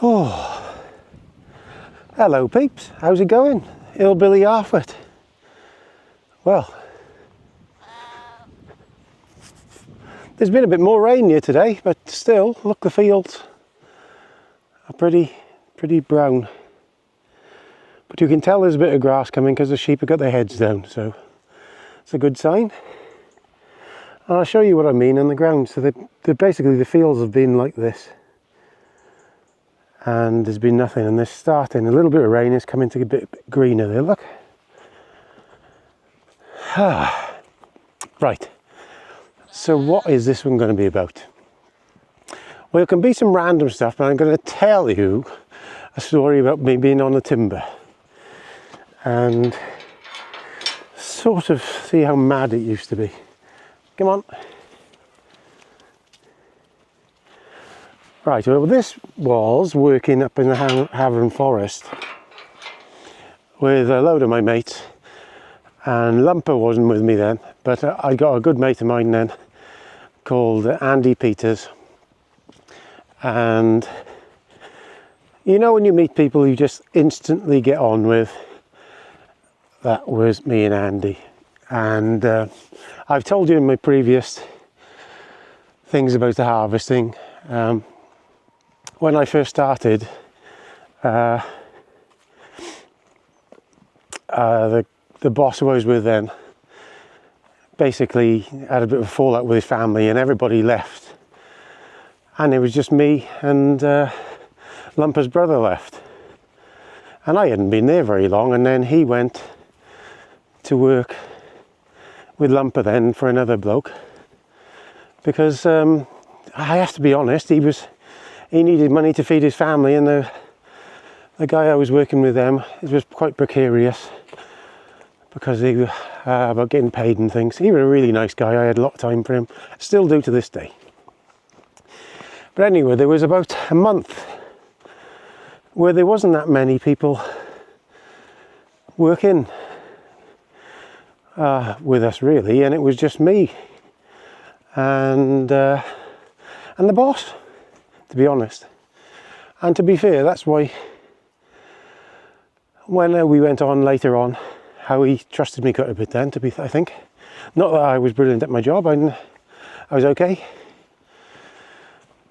Oh, hello peeps, how's it going? Hillbilly Harfoot. Well, there's been a bit more rain here today, but still, look, the fields are pretty brown. But you can tell there's a bit of grass coming because the sheep have got their heads down, so it's a good sign. And I'll show you what I mean on the ground. So basically the fields have been like this, and there's been nothing, and they're starting, a little bit of rain is coming to a bit greener there, look. Right, so what is this one going to be about? Well, it can be some random stuff, but I'm going to tell you a story about me being on the timber and sort of see how mad it used to be. Come on. Right, well, this was working up in the Havern Forest with a load of my mates, and Lumper wasn't with me then, but I got a good mate of mine then called Andy Peters. And you know when you meet people you just instantly get on with? That was me and Andy. And I've told you in my previous things about the harvesting, when I first started, the boss I was with then basically had a bit of a fallout with his family and everybody left. And it was just me and Lumper's brother left. And I hadn't been there very long, and then he went to work with Lumper then for another bloke, because I have to be honest, he needed money to feed his family, and the guy I was working with them, it was quite precarious because he about getting paid and things. He was a really nice guy, I had a lot of time for him, still do to this day. But anyway, there was about a month where there wasn't that many people working with us really, and it was just me and the boss, to be honest. And to be fair, that's why when we went on later on, how he trusted me quite a bit then, I think. Not that I was brilliant at my job, I was okay.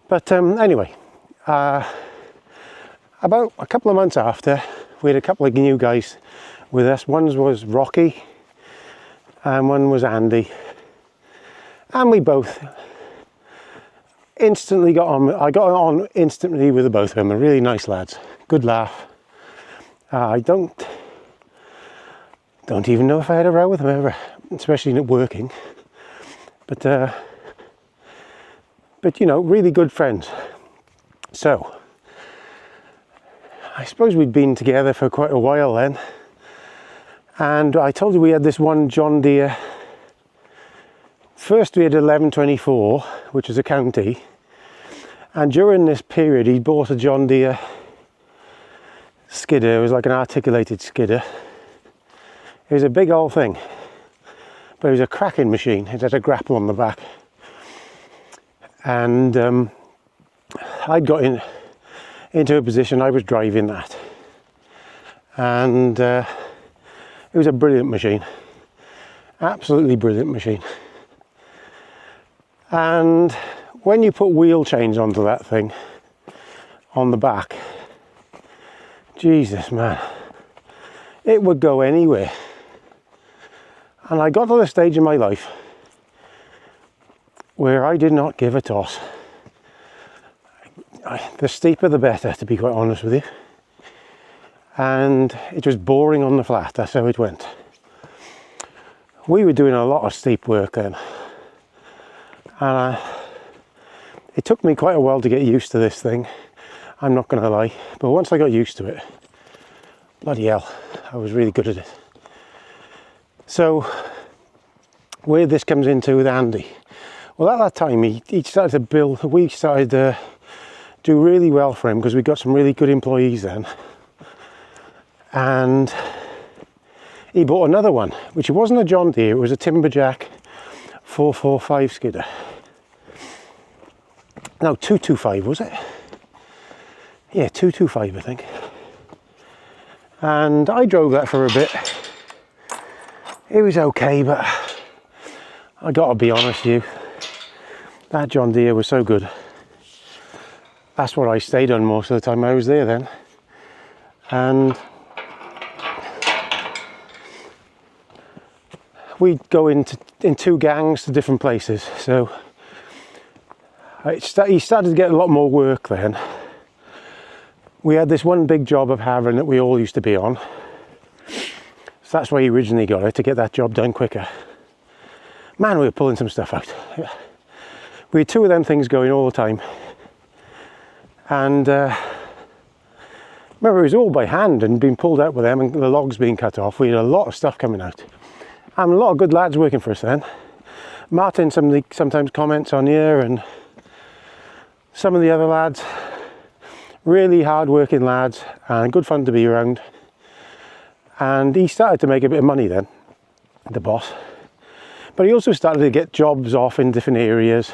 But anyway, about a couple of months after, we had a couple of new guys with us. One was Rocky and one was Andy. And we both instantly got on. I got on instantly with the both of them. They're really nice lads. Good laugh. I don't even know if I had a row with them ever, especially not working. But you know, really good friends. So I suppose we'd been together for quite a while then. And I told you we had this one John Deere. First we had 1124, which was a county. And during this period he bought a John Deere skidder. It was like an articulated skidder. It was a big old thing, but it was a cracking machine. It had a grapple on the back. And I'd got into a position, I was driving that. And it was a brilliant machine. Absolutely brilliant machine. And when you put wheel chains onto that thing, on the back, Jesus man, it would go anywhere. And I got to the stage in my life where I did not give a toss. The steeper the better, to be quite honest with you. And it was boring on the flat, that's how it went. We were doing a lot of steep work then. And it took me quite a while to get used to this thing, I'm not going to lie. But once I got used to it, bloody hell, I was really good at it. So, where this comes into with Andy. Well, at that time, he started to build, we started to do really well for him because we got some really good employees then. And he bought another one, which wasn't a John Deere, it was a Timberjack 445 skidder. No, 225 was it? Yeah, 225 I think. And I drove that for a bit. It was okay, but I gotta be honest with you, that John Deere was so good. That's what I stayed on most of the time I was there then. And we'd go in two gangs to different places. So he started to get a lot more work then. We had this one big job of having that we all used to be on. So that's why he originally got it, to get that job done quicker. Man, we were pulling some stuff out. We had two of them things going all the time. And remember, it was all by hand and being pulled out with them and the logs being cut off. We had a lot of stuff coming out. And a lot of good lads working for us then. Martin sometimes comments on here, and some of the other lads. Really hard working lads and good fun to be around. And he started to make a bit of money then, the boss. But he also started to get jobs off in different areas.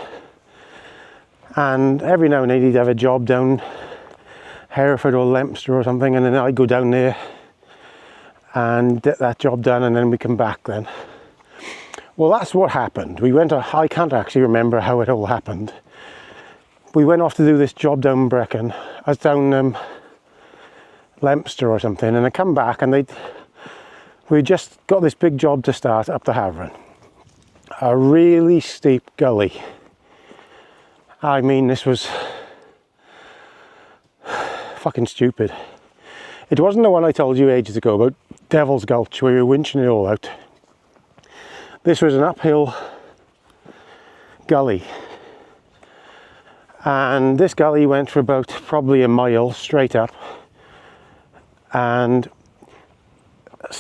And every now and then he'd have a job down Hereford or Leominster or something, and then I'd go down there and get that job done, and then we come back then. Well, that's what happened. We went, I can't actually remember how it all happened. We went off to do this job down Brecon. I was down Leominster or something, and I come back and we just got this big job to start up the Havering. A really steep gully. I mean, this was fucking stupid. It wasn't the one I told you ages ago about Devil's Gulch where we were winching it all out. This was an uphill gully. And this gully went for about probably a mile straight up. And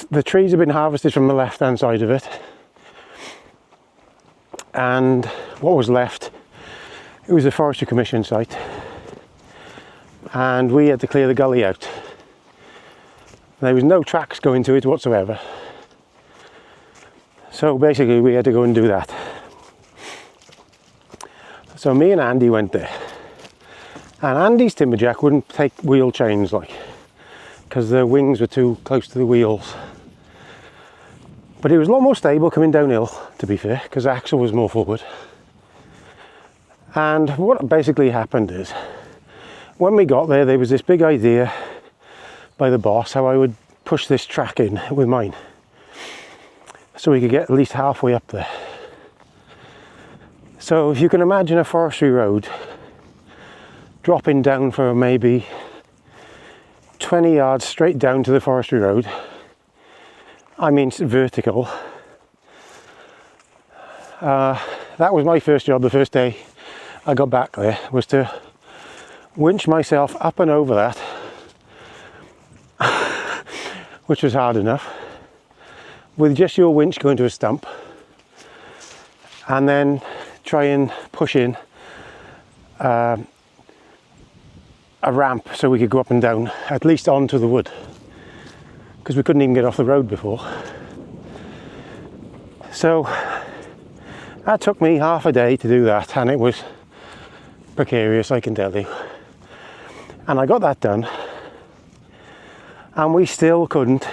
the trees have been harvested from the left hand side of it. And what was left, it was a Forestry Commission site. And we had to clear the gully out. There was no tracks going to it whatsoever. So basically we had to go and do that. So me and Andy went there. And Andy's timberjack wouldn't take wheel chains, like, because the wings were too close to the wheels. But it was a lot more stable coming downhill, to be fair, because the axle was more forward. And what basically happened is, when we got there, there was this big idea by the boss how I would push this track in with mine, so we could get at least halfway up there. So if you can imagine a forestry road dropping down for maybe 20 yards straight down to the forestry road, I mean it's vertical. That was my first job the first day I got back there, was to winch myself up and over that, which was hard enough, with just your winch going to a stump, and then try and push in a ramp so we could go up and down, at least onto the wood, because we couldn't even get off the road before. So that took me half a day to do that, and it was precarious, I can tell you. And I got that done, and we still couldn't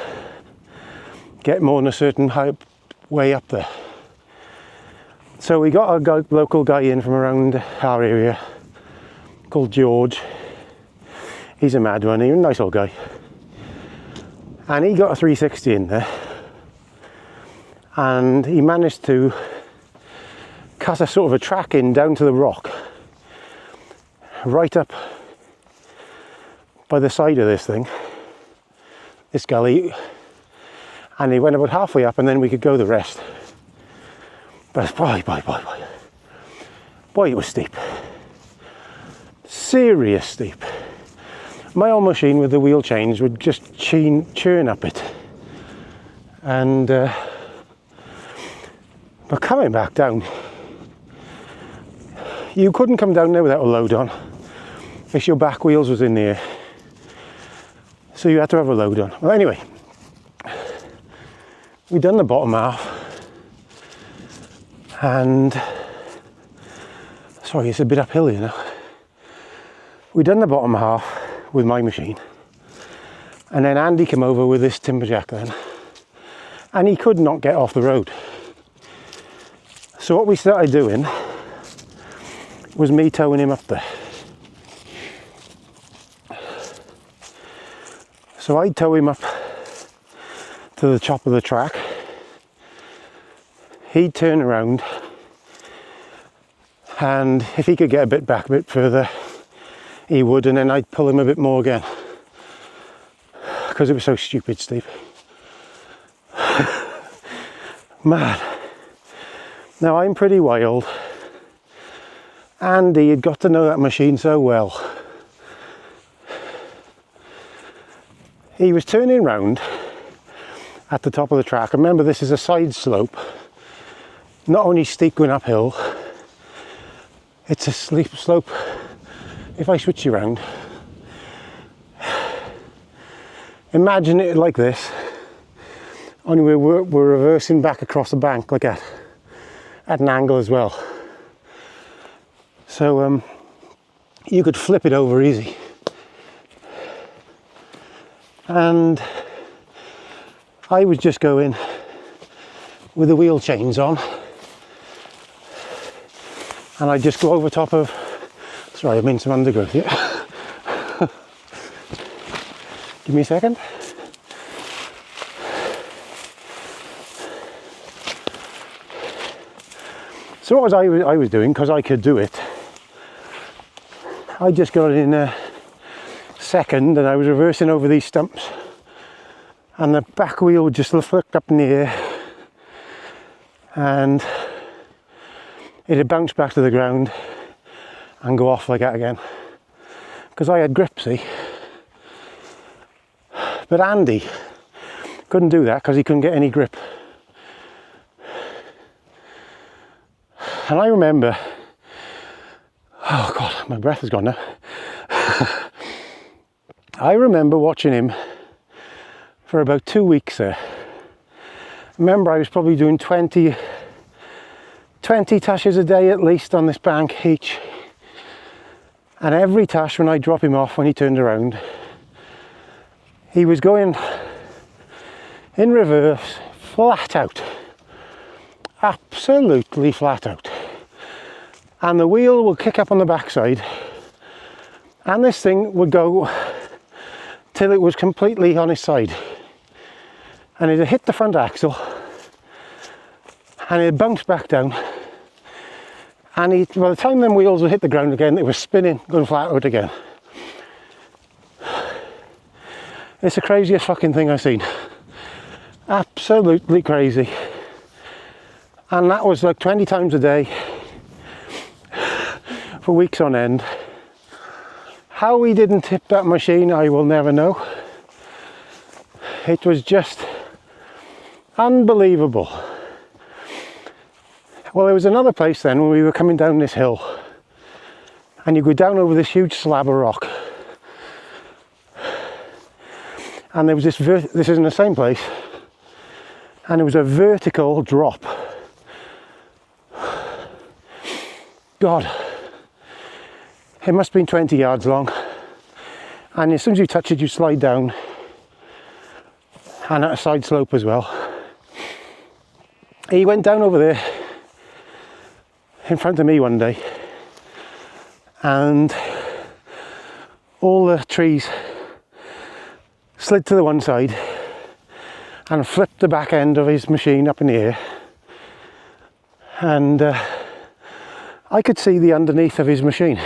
get more than a certain height way up there. So we got a local guy in from around our area called George. He's a mad one, he's a nice old guy. And he got a 360 in there, and he managed to cut a sort of a track in down to the rock, right up by the side of this thing, this gully, and he went about halfway up, and then we could go the rest. But boy, it was steep. Serious steep. My old machine with the wheel change would just churn up it. And but coming back down, you couldn't come down there without a load on, if your back wheels was in the air. So you had to have a load on. Well, anyway, we'd done the bottom half, and sorry, it's a bit uphill, you know. We'd done the bottom half with my machine. And then Andy came over with this timberjack then. And he could not get off the road. So what we started doing was me towing him up there. So I'd tow him up to the top of the track. He'd turn around, and if he could get a bit back a bit further, he would, and then I'd pull him a bit more again. Because it was so stupid, Steve. Mad. Now I'm pretty wild. Andy had got to know that machine so well. He was turning round at the top of the track. Remember, this is a side slope, not only steep going uphill, it's a steep slope. If I switch you around, imagine it like this, only we're reversing back across the bank like that, at an angle as well. So you could flip it over easy. And I was just going with the wheel chains on, and I just go over top of, sorry, I'm in some undergrowth here. Give me a second. So what was I was doing, because I could do it, I just got in a second and I was reversing over these stumps, and the back wheel just flicked up in the air and it'd bounce back to the ground and go off like that again, because I had grip, see. But Andy couldn't do that because he couldn't get any grip. And I remember, oh God, my breath has gone now. I remember watching him for about 2 weeks there. Remember, I was probably doing 20 tashes a day at least on this bank each. And every tash, when I drop him off, when he turned around, he was going in reverse, flat out. Absolutely flat out. And the wheel would kick up on the backside, and this thing would go till it was completely on its side. And it'd hit the front axle, and it'd bounce back down. And by the time them wheels would hit the ground again, it was spinning, going flat out again. It's the craziest fucking thing I've seen. Absolutely crazy. And that was like 20 times a day for weeks on end. How he didn't tip that machine, I will never know. It was just unbelievable. Well, there was another place then when we were coming down this hill, and you go down over this huge slab of rock, and there was this is in the same place, and it was a vertical drop. God, it must have been 20 yards long, and as soon as you touch it, you slide down, and at a side slope as well. He went down over there in front of me one day, and all the trees slid to the one side and flipped the back end of his machine up in the air, and I could see the underneath of his machine.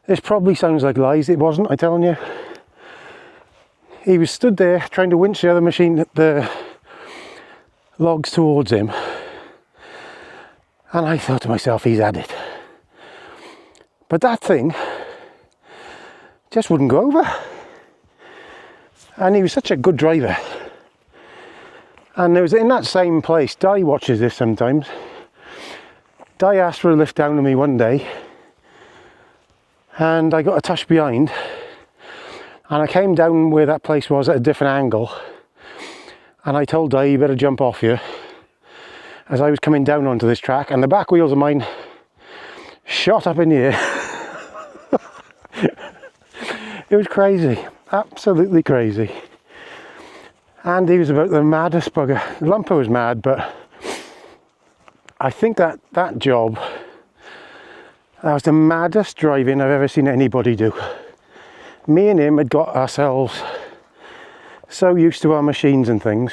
This probably sounds like lies, it wasn't, I'm telling you. He was stood there trying to winch the other machine, the logs towards him, and I thought to myself, he's had it. But that thing just wouldn't go over. And he was such a good driver. And there was, in that same place, Di watches this sometimes. Di asked for a lift down to me one day, and I got a touch behind, and I came down where that place was at a different angle, and I told Di, you better jump off here, as I was coming down onto this track, and the back wheels of mine shot up in the air It was crazy, absolutely crazy. And he was about the maddest bugger. Lumper was mad, but I think that job, that was the maddest driving I've ever seen anybody do. Me and him had got ourselves so used to our machines and things.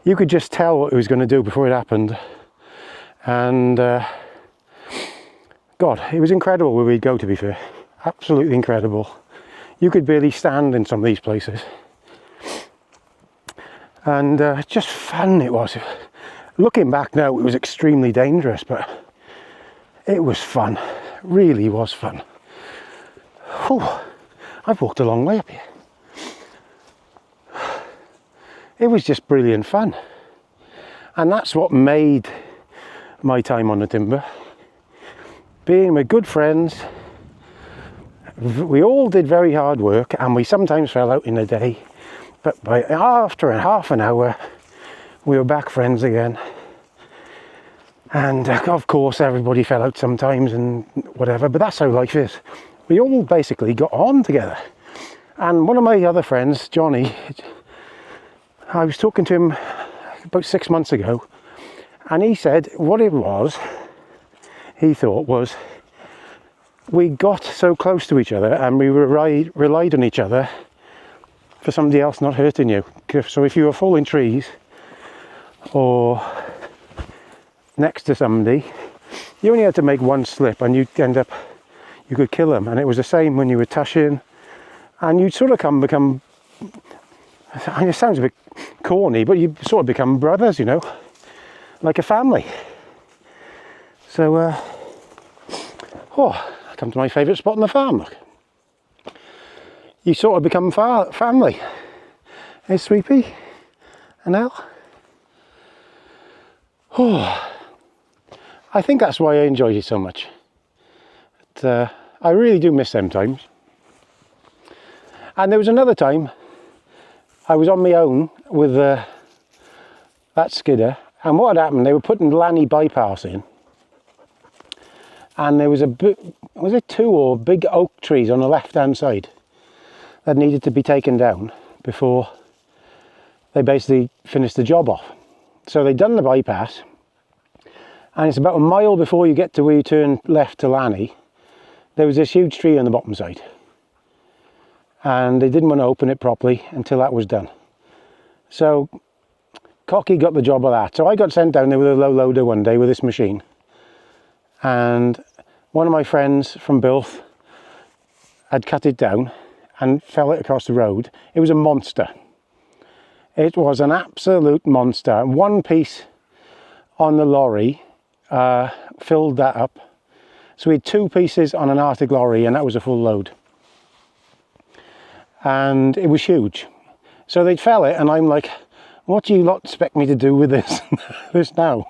You could just tell what he was going to do before it happened. And God, it was incredible where we'd go, to be fair. Absolutely incredible. You could barely stand in some of these places. And just fun it was. Looking back now, it was extremely dangerous, but it was fun. Really was fun. Whew, I've walked a long way up here. It was just brilliant fun. And that's what made my time on the timber. Being with good friends. We all did very hard work, and we sometimes fell out in a day. But after half an hour, we were back friends again. And of course, everybody fell out sometimes and whatever, but that's how life is. We all basically got on together. And one of my other friends, Johnny, I was talking to him about 6 months ago, and he said what it was, he thought was, we got so close to each other and we relied on each other for somebody else not hurting you. So if you were falling trees or next to somebody, you only had to make one slip and you could kill them. And it was the same when you were tushing, and you'd sort of become, it sounds a bit corny, but you sort of become brothers, you know, like a family. So, I come to my favourite spot on the farm, look. You sort of become family. Hey, Sweepy and Elle. I think that's why I enjoyed it so much. But, I really do miss them times. And there was another time I was on my own with that skidder, and what had happened, they were putting Lanny bypass in, and there was two big oak trees on the left hand side that needed to be taken down before they basically finished the job off. So they'd done the bypass, and it's about a mile before you get to where you turn left to Lanny, there was this huge tree on the bottom side, and they didn't want to open it properly until that was done. So Cocky got the job of that. So I got sent down there with a low loader one day with this machine, and one of my friends from Bilth had cut it down and fell it across the road. It was a monster. It was an absolute monster. One piece on the lorry filled that up. So we had two pieces on an Arctic lorry, and that was a full load. And it was huge. So they'd fell it, and I'm like, what do you lot expect me to do with this, this now?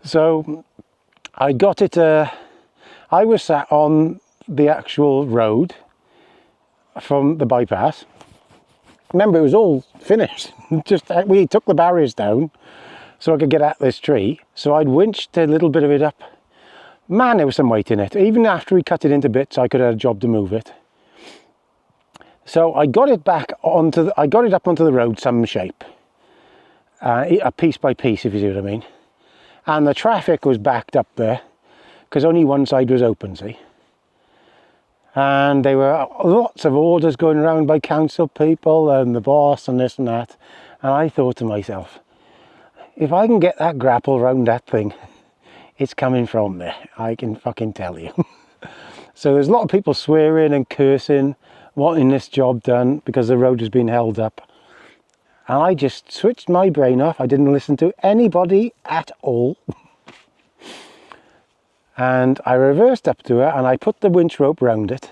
So I got it, I was sat on the actual road from the bypass. Remember, it was all finished. Just we took the barriers down so I could get at this tree. So I'd winched a little bit of it up. Man, there was some weight in it. Even after we cut it into bits, I could have a job to move it. So I got it back onto I got it up onto the road some shape, a piece by piece, if you see what I mean. And the traffic was backed up there because only one side was open, see. And there were lots of orders going around by council people and the boss and this and that. And I thought to myself, if I can get that grapple round that thing, it's coming from there. I can fucking tell you. So there's a lot of people swearing and cursing, wanting this job done because the road has been held up. And I just switched my brain off. I didn't listen to anybody at all. And I reversed up to her and I put the winch rope round it.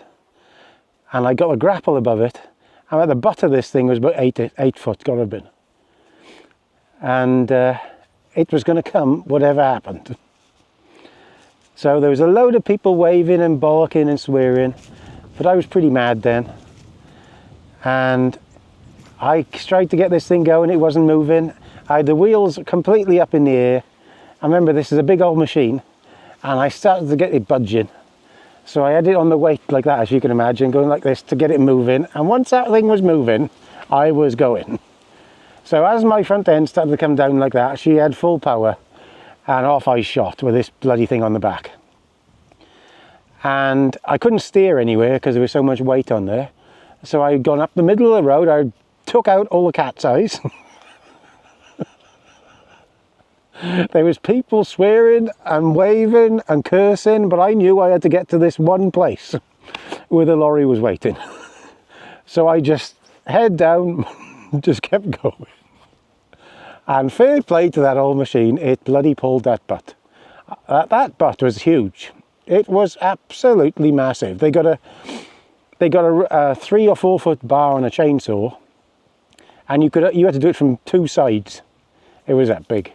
And I got a grapple above it. And at the butt of this thing was about 8 foot, got to have been. And it was going to come whatever happened. So there was a load of people waving and barking and swearing. But I was pretty mad then. And I tried to get this thing going, it wasn't moving. I had the wheels completely up in the air. I remember this is a big old machine, and I started to get it budging. So I had it on the weight like that, as you can imagine, going like this to get it moving. And once that thing was moving, I was going. So as my front end started to come down like that, she had full power, and off I shot with this bloody thing on the back. And I couldn't steer anywhere because there was so much weight on there. So I'd gone up the middle of the road, I took out all the cat's eyes. There was people swearing and waving and cursing, but I knew I had to get to this one place where the lorry was waiting. So I just head down, just kept going. And fair play to that old machine, it bloody pulled that butt. That butt was huge. It was absolutely massive. They got a 3 or 4 foot bar on a chainsaw, and you had to do it from 2 sides. It was that big.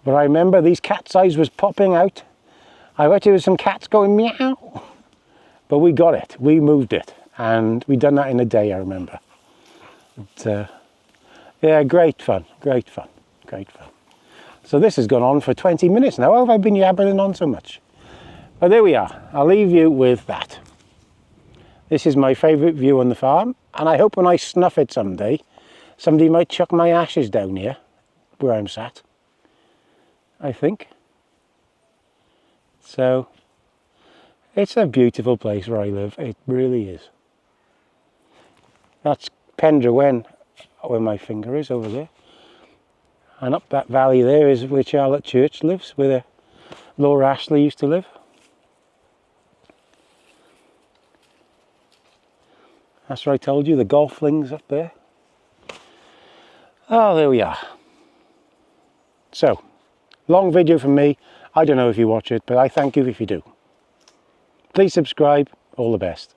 But I remember these cat's eyes was popping out. I bet there was some cats going meow. But we got it, we moved it, and we done that in a day, I remember. But, yeah, great fun, great fun, great fun. So this has gone on for 20 minutes now. How have I been yabbering on so much? But there we are, I'll leave you with that. This is my favourite view on the farm, and I hope when I snuff it someday, somebody might chuck my ashes down here, where I'm sat. I think. So, it's a beautiful place where I live, it really is. That's Pendrawen, where my finger is over there. And up that valley there is where Charlotte Church lives, where Laura Ashley used to live. That's where I told you, the golf links up there. Oh, there we are. So, long video from me. I don't know if you watch it, but I thank you if you do. Please subscribe. All the best.